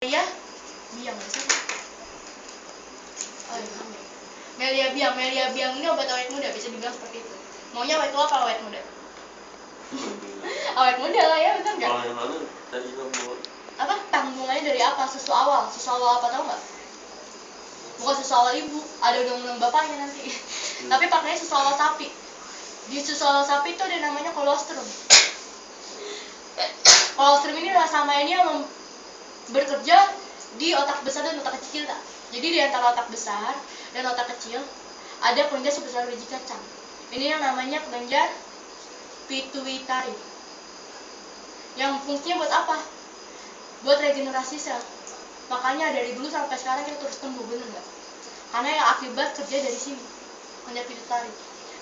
Melia biang sih. Oh, iya. Melia biang ini obat awet muda, bisa dibilang seperti itu. Maunya awet tua apa awet muda? Awet muda lah ya, betul nggak? Kalau yang mana tadi kamu Apa? Mulainya dari apa? Susu awal apa tau nggak? Bukan susu awal ibu, ada undang-undang bapaknya nanti. Tapi pakainya susu awal sapi. Di susu awal sapi itu ada namanya kolostrum. Kolostrum ini sama ini yang bekerja di otak besar dan otak kecil tak? Jadi di antara otak besar dan otak kecil ada kelenjar sebesar biji kacang. Ini yang namanya kelenjar pituitari. Yang fungsinya buat apa? Buat regenerasi sel. Makanya dari dulu sampai sekarang kita terus tumbuh, bener nggak? Karena yang akibat kerja dari sini, kelenjar pituitari.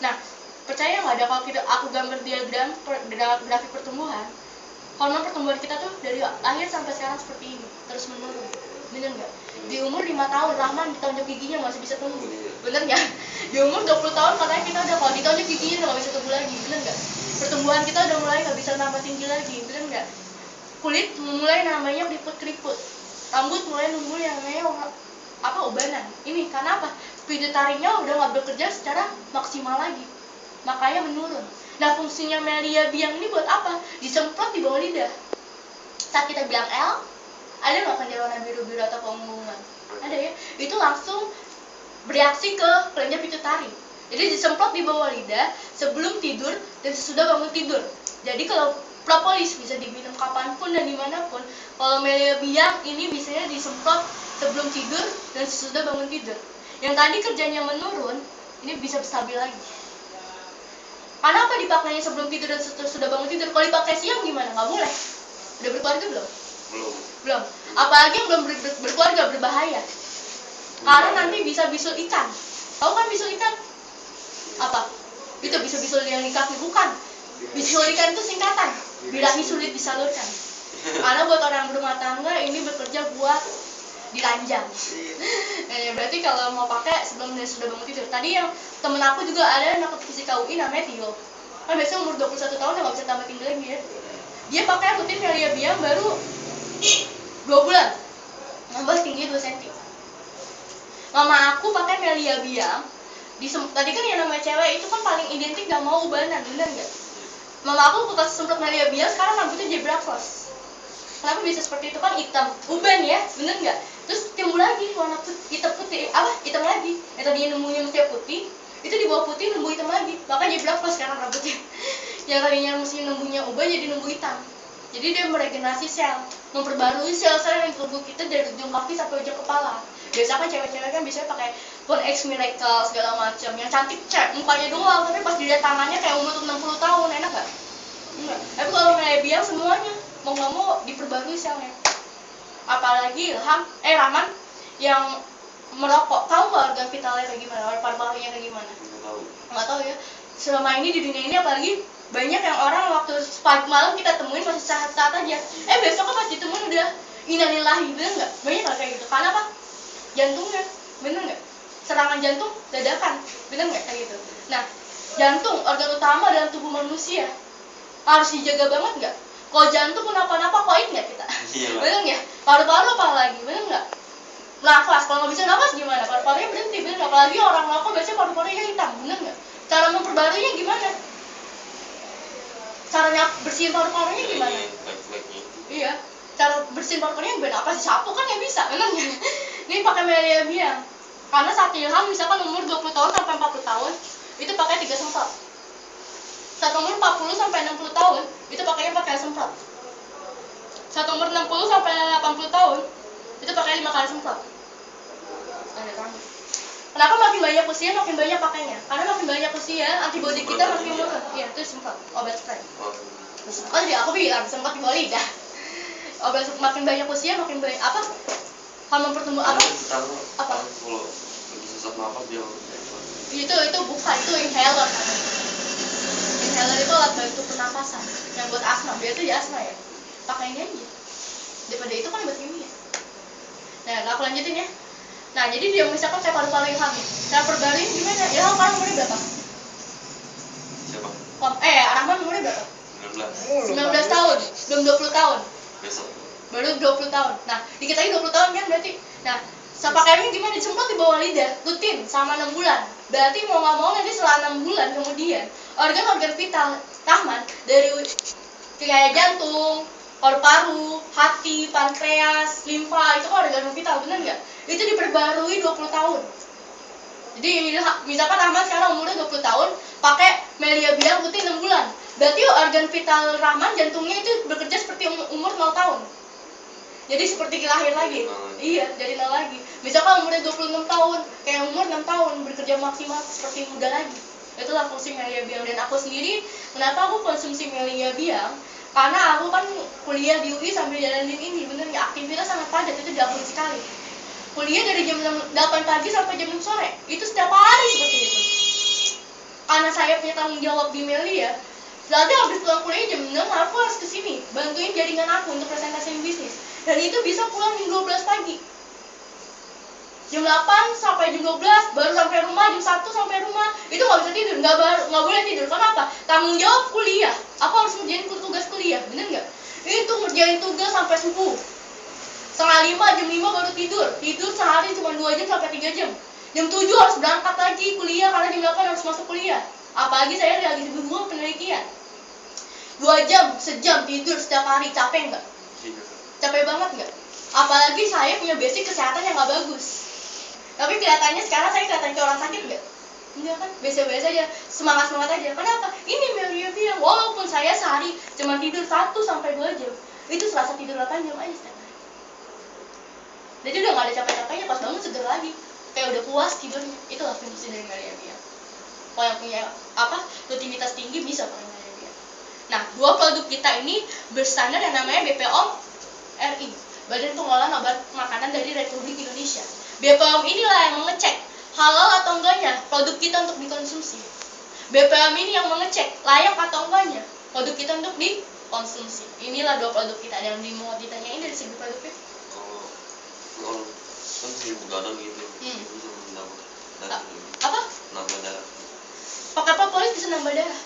Nah, percaya nggak ada kalau aku gambar diagram grafik pertumbuhan, hormon pertumbuhan kita tuh dari lahir sampai sekarang seperti ini, terus menurun. Bener nggak? Di umur 5 tahun Rahman ditonjok giginya masih bisa tumbuh. Bener nggak? Di umur 20 tahun katanya kita udah kalau ditonjok giginya udah nggak bisa tumbuh lagi. Bener nggak? Pertumbuhan kita udah mulai nggak bisa nambah tinggi lagi. Bener nggak? Kulit mulai namanya keriput-keriput. Rambut mulai numbuh yang namanya ubanan. Ini karena apa? Pituitarinya udah nggak bekerja secara maksimal lagi. Makanya menurun. Nah, fungsinya Melia biang ini buat apa? Disemprot di bawah lidah. Saat kita bilang L, ada nggak kelenjar warna biru-biru atau pengumuman? Ada ya. Itu langsung bereaksi ke kelenjar pituitari. Jadi disemprot di bawah lidah sebelum tidur dan sesudah bangun tidur. Jadi kalau propolis bisa diminum kapanpun dan dimanapun. Kalau Melia biang ini biasanya disemprot sebelum tidur dan sesudah bangun tidur. Yang tadi kerjanya menurun, ini bisa stabil lagi. Karena apa dipakainya sebelum tidur dan sudah bangun tidur? Kalau dipakai siang gimana? Nggak boleh. Udah berkeluarga belum? Belum. Apalagi yang belum berkeluarga berbahaya. Karena nanti bisa bisul ikan. Tahu kan bisul ikan? Apa? Itu bisul-bisul yang di kaki, bukan. Bisul ikan itu singkatan. Birahi sulit disalurkan. Karena buat orang berumah tangga ini bekerja buat diranjang. Nah, berarti kalau mau pakai sebelum dia sudah bangun tidur. Tadi yang temen aku juga ada anak fisika UI namanya Tio. Kan biasanya umur 21 tahun udah gak bisa tambah tinggi lagi ya. Dia pakai rutin Melia biang baru 2 bulan. Nambah tinggi 2 cm. Mama aku pakai Melia biang. Tadi kan yang namanya cewek itu kan paling identik gak mau ubanan, bener gak? Mama aku bekas semprot Melia biang, sekarang rambutnya zebra cross. Kenapa bisa seperti itu? Kan hitam, uban ya, bener nggak? Terus timbul lagi warna hitam putih, hitam lagi. Yang tadinya numbuhnya mesti putih, itu di bawah putih numbuh hitam lagi. Makanya zebra cross sekarang rambutnya. Yang tadinya mesti numbuhnya uban jadi numbuh hitam. Jadi dia meregenerasi sel, memperbarui sel-sel yang di tubuh kita dari ujung kaki sampai ujung kepala. Biasa kan cewek-cewek kan biasanya pakai Pon X Miracle segala macam, yang cantik mukanya doang, tapi pas dilihat tangannya kayak umur 60 tahun, enak nggak? Enggak. Tapi kalau Melia biang semuanya mau nggak mau diperbarui selnya. Apalagi Rahman yang merokok, tahu nggak organ vitalnya kayak gimana, paru-parunya kayak gimana? Nggak tahu ya. Selama ini di dunia ini apalagi banyak yang orang waktu pagi malam kita temuin masih sehat-sehat aja. Besok kan pas ditemuin udah innalillahi, bener nggak? Banyak lah kayak gitu. Karena apa? Jantungnya, bener nggak? Serangan jantung dadakan, bener nggak kayak gitu? Nah, jantung organ utama dalam tubuh manusia harus dijaga banget nggak? Kalau jantung kenapa-napa koin nggak kita? Iya, bener nggak? Paru-paru apalagi, bener nggak? Nafas, kalau nggak bisa nafas gimana? Paru-parunya berhenti, bener nggak? Apalagi orang rokok biasanya paru-parunya hitam, bener nggak? Cara memperbaruinya gimana? Caranya bersihin paru-parunya gimana? Iya, cara bersihin paru-parunya gimana? Apa sih, sapu kan ya bisa, bener nggak? Ini pakai Melia biang. Karena saat ilham misalkan umur 20 tahun sampai 40 tahun itu pakai 3 semprot. Saat umur 40 sampai 60 tahun itu pakainya pakai semprot. Saat umur 60 sampai 80 tahun itu pakai 5 kali semprot. Kenapa makin banyak usia makin banyak pakainya? Karena makin banyak usia antibodi kita makin menurun. Iya, itu semprot, obat spray. Oh jadi aku bilang semprot di bawah lidah. Obat makin banyak usia makin banyak apa? Hormon pertumbuhan apa? Kalau lagi sesak napas dia itu bukan, itu inhaler. Inhaler itu alat bantu pernapasan yang buat asma, biar itu ya asma ya. Pakai ini aja. Daripada itu kan obat kimia. Nah, aku lanjutin ya. Nah, jadi dia misalkan kayak paru-paru Ilham nih. Cara perbaruin gimana? Ilham sekarang umurnya berapa? Siapa? Rahman umurnya berapa? 19 tahun, belum 20 tahun. Besok. baru 20 tahun. Nah, dikit lagi 20 tahun kan berarti. Nah, pakaiannya gimana? Disemprot di bawah lidah, rutin selama 6 bulan. Berarti mau nggak mau nanti setelah 6 bulan kemudian organ-organ vital Rahman dari kayak jantung, paru-paru, hati, pankreas, limfa, itu kan organ vital, bener nggak? Itu diperbarui 20 tahun. Jadi misalkan Rahman sekarang umurnya 20 tahun, pakai Melia Biang rutin 6 bulan. Berarti organ vital Rahman, jantungnya itu bekerja seperti umur 0 tahun. Jadi seperti lahir lagi. Iya, dari 0 lagi. Misalkan umurnya 26 tahun, kayak umur 6 tahun, bekerja maksimal seperti muda lagi. Itulah fungsi Melia Biang. Dan aku sendiri, kenapa aku konsumsi Melia Biang? Karena aku kan kuliah di UI sambil jalanin ini, bener nggak? Aktivitas sangat padat, itu diakui sekali. Kuliah dari jam 8 pagi sampai jam 6 sore, itu setiap hari seperti itu. Karena saya punya tanggung jawab di Melia, berarti habis pulang kuliah jam 6, aku harus kesini bantuin jaringan aku untuk presentasiin bisnis. Dan itu bisa pulang jam 12 pagi, jam 8 sampai jam 12, baru sampai rumah jam 1 sampai rumah. Itu nggak bisa tidur, nggak boleh tidur. Kenapa? Tanggung jawab kuliah, aku harus ngerjain tugas kuliah, bener nggak? Itu ngerjain tugas sampai subuh, setengah 5, jam 5 baru tidur sehari cuma 2 jam sampai 3 jam. Jam 7 harus berangkat lagi kuliah karena jam 8 harus masuk kuliah. Apalagi saya lagi sibuk penelitian. 2 jam, sejam tidur setiap hari, capek nggak? Capek banget nggak? Apalagi saya punya basic kesehatan yang nggak bagus. Tapi kelihatannya sekarang saya kelihatan kayak orang sakit nggak? Enggak kan? Biasa-biasa aja, semangat-semangat aja. Kenapa? Ini Melia Biang. Walaupun saya sehari cuma tidur 1 sampai 2 jam, itu serasa tidur 8 jam aja setiap hari. Jadi udah gak ada capek-capeknya, pas bangun seger lagi, kayak udah puas tidurnya. Itulah fungsi dari Melia Biang. Kalau yang punya rutinitas tinggi bisa pakai Melia Biang. Nah, 2 produk kita ini berstandar yang namanya BPOM RI, Badan Pengelolaan Obat Makanan dari Republik Indonesia. BPOM inilah yang mengecek halal atau enggaknya produk kita untuk dikonsumsi. BPOM ini yang mengecek layak atau enggaknya produk kita untuk dikonsumsi. Inilah 2 produk kita. Yang mau ditanyain dari segi produknya? Kalau kan si begadang gitu, itu bisa menambah darah. Apa? Nambah darah. Pakai propolis bisa nambah darah.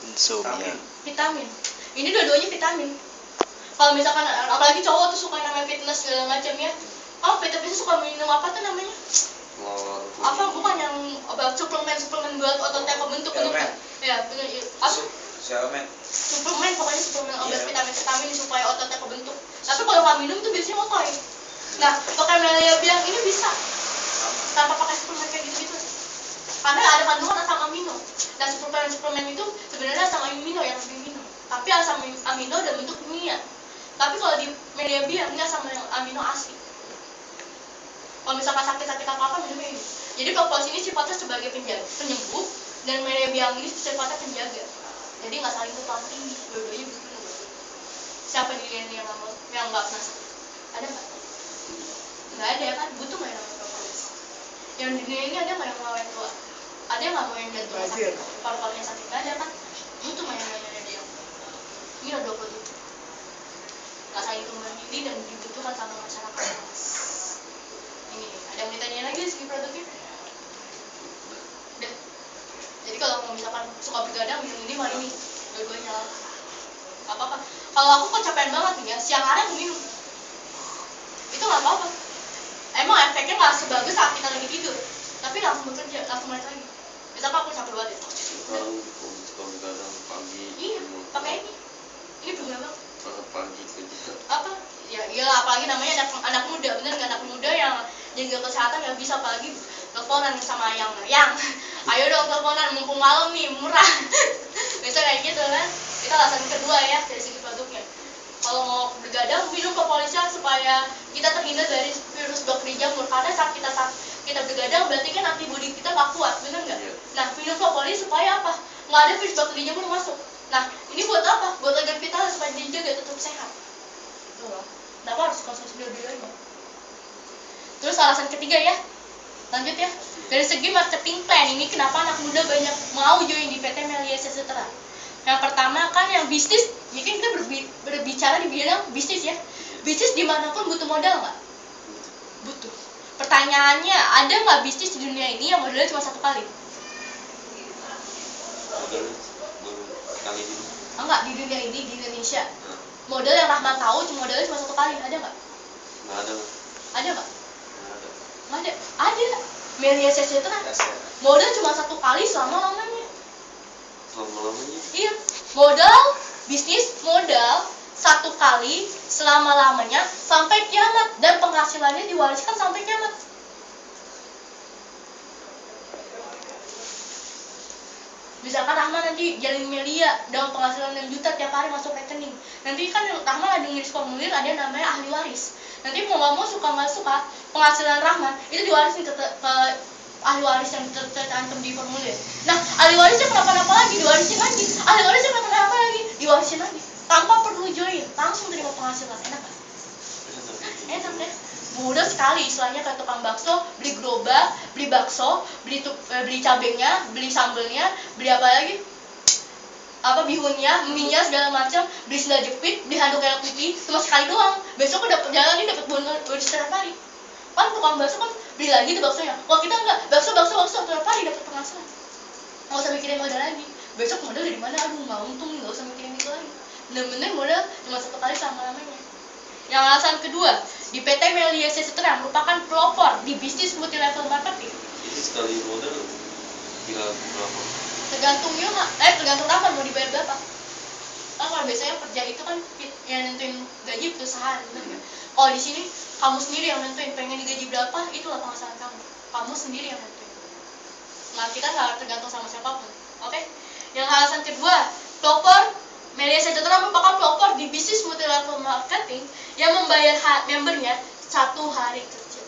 Insomnia. Vitamin. Ini dua-duanya vitamin. Kalau misalkan apalagi cowok tuh suka namanya fitness segala macam ya. Oh, fitness suka minum apa tuh namanya? Apa bukan yang suplemen buat ototnya kebentuk bentuk. Ya, benar. Apa? Suplemen, pokoknya suplemen obat vitamin supaya ototnya kebentuk. Tapi kalau nggak minum tuh biasanya otoy. Nah, pakai Melia Biang ini bisa tanpa pakai suplemen kayak gitu-gitu. Karena ada kandungan asam amino. Nah, suplemen itu sebenarnya asam amino yang harus diminum. Tapi asam amino dalam bentuk kimia. Tapi kalau di Melia Biang ini asam amino asli. Kalau misalkan sakit-sakit apa-apa minumnya ini. Jadi propolis ini sifatnya sebagai penyembuh, dan Melia Biang ini sifatnya penjaga. Jadi nggak saling tumpang tinggi, dua-duanya begitu. Siapa di dunia ini yang nggak pernah sakit? Ada nggak? Nggak ada kan? Butuh nggak yang namanya propolis? Yang di dunia ini ada nggak yang mau yang tua? Ada nggak mau yang jantungnya sakit? Paru-parunya sakit? Nggak ada kan? Butuh nggak yang namanya dia? Ini ada 20. Nggak saling tumpang tinggi dan dibutuhkan sama masyarakat luas. Ini ada yang ditanya lagi segi produknya? Udah. Jadi kalau mau misalkan suka bergadang minum ini mah ini dua-duanya lah. Apa-apa. Kalau aku kecapean banget nih ya, siang hari aku minum. Itu nggak apa-apa. Emang efeknya nggak sebagus saat kita lagi tidur, tapi langsung bekerja, langsung balik lagi. Misalkan aku capek banget ya. Kalau suka begadang pagi. Iya, pakai ini. Ini berguna banget. Pagi kerja. Apa? Ya iyalah, apalagi namanya anak muda, bener nggak? Anak muda yang jaga kesehatan nggak bisa, apalagi teleponan sama yang ayo dong teleponan mumpung malam nih murah. Bisa kayak gitu kan. Itu alasan kedua ya dari segi produknya. Kalau mau bergadang minum propolisnya supaya kita terhindar dari virus bakteri jamur, karena saat kita bergadang berarti kan antibodi kita nggak kuat, bener nggak? Nah, minum propolis supaya apa? Nggak ada virus bakteri jamur masuk. Nah, ini buat apa? Buat organ vital supaya dijaga tetap sehat. Tuh loh. Kenapa harus konsumsi dua-duanya? Terus alasan ketiga ya, lanjut ya. Dari segi marketing plan, ini kenapa anak muda banyak mau join di PT Melia Sejahtera. Yang pertama kan yang bisnis, ya kan kita berbicara di bidang bisnis ya. Bisnis dimanapun butuh modal nggak? Butuh. Pertanyaannya, ada nggak bisnis di dunia ini yang modalnya cuma 1 kali? Modalnya baru kali ini. Enggak, di dunia ini, di Indonesia. Model yang Rahman tahu modelnya cuma 1 kali, ada nggak? Nggak ada. Ada nggak? Nggak ada. Nggak ada. Ada. Melia Sejahtera. Model cuma 1 kali selama-lamanya. Selama-lamanya? Iya. Modal bisnis modal 1 kali selama-lamanya sampai kiamat, dan penghasilannya diwariskan sampai kiamat. Misalkan Rahman nanti jalin Melia dengan penghasilan 6 juta tiap hari masuk rekening. Nanti kan Rahman ada nulis formulir, ada yang namanya ahli waris. Nanti mau nggak mau, suka nggak suka, penghasilan Rahman itu diwarisin ke ahli waris yang tercantum di formulir. Nah, ahli warisnya kenapa-napa lagi, diwarisin lagi. Ahli warisnya kenapa-napa lagi, diwarisin lagi. Tanpa perlu join, langsung terima penghasilan. Enak kan? Enak deh. Mudah sekali, istilahnya kayak tukang bakso, beli gerobak, beli bakso, beli cabenya, beli sambelnya, beli apa lagi, bihunnya, mie-nya segala macam, beli sendal jepit, beli handuk yang putih, cuma sekali doang. Besok udah jalan ini dapat bonus setiap hari. Kan tukang bakso kan beli lagi tuh baksonya. Kalau kita enggak, bakso tiap hari dapat penghasilan. Nggak usah mikirin modal lagi. Besok modal dari mana? Aduh, nggak untung, nggak usah mikirin itu lagi. Bener-bener modal cuma 1 kali selama-lamanya. Yang alasan kedua, di PT Melia Sejahtera merupakan pelopor di bisnis multi level marketing. Itu sekali modal tinggal berapa? Tergantung Rahman mau dibayar berapa. Kan kalau biasanya kerja itu kan yang nentuin gaji perusahaan, bener nggak? Kalau di sini kamu sendiri yang nentuin pengen digaji berapa, itulah penghasilan kamu. Kamu sendiri yang nentuin. Nah, kita nggak tergantung sama siapapun. Oke? Yang alasan kedua, pelopor Melia Sejahtera merupakan pelopor di bisnis multi level marketing yang membayar membernya 1 hari kerja.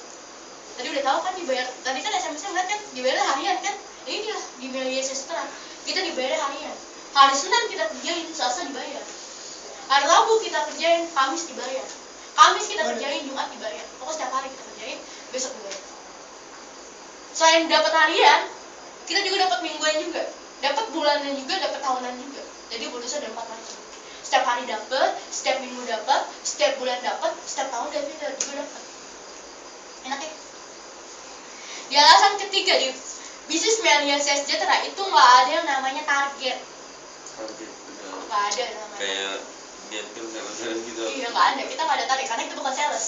Tadi udah tahu kan dibayar, tadi kan SMS-nya ngeliat kan dibayar harian kan? Inilah di Melia Sejahtera kita dibayar harian. Hari Senin kita kerjain, Selasa dibayar. Hari Rabu kita kerjain, Kamis dibayar. Kamis kita kerjain, Jumat dibayar. Pokoknya setiap hari kita kerjain, besok dibayar. Selain dapat harian, kita juga dapat mingguan juga, dapat bulanan juga, dapat tahunan juga. Jadi bonusnya ada 4 macam. Setiap hari dapat, setiap minggu dapat, setiap bulan dapat, setiap tahun juga dapat. Enak ya? Di alasan ketiga, di bisnis Melia Sejahtera itu nggak ada yang namanya target. Target Nggak ada namanya. Kayak game sales gitu. Iya, nggak ada. Kita nggak ada target karena itu bukan sales.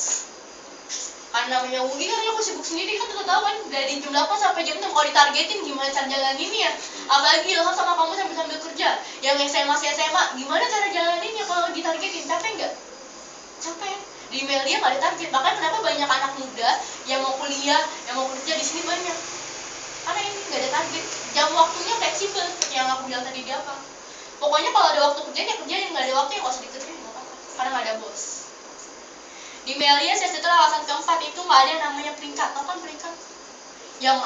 Karena namanya Wugi kan aku sibuk sendiri kan, tuh tahu kan dari jam 8 sampai jam 6 kalau ditargetin gimana cara jalaninnya. Apalagi Ilham sama kamu sambil kerja, yang SMA gimana cara jalaninnya kalau ditargetin? Capek nggak? Capek. Di Melia nggak ada target. Bahkan kenapa banyak anak muda yang mau kuliah, yang mau kerja di sini banyak, karena ini nggak ada target. Jam waktunya fleksibel seperti yang aku bilang tadi di apa. Pokoknya kalau ada waktu kerjanya kerjain, nggak ada waktu ya nggak usah dikerjain, nggak apa-apa. Karena nggak ada bos. Di Melia Sejahtera alasan keempat itu nggak ada yang namanya peringkat. Tahu kan peringkat? Yang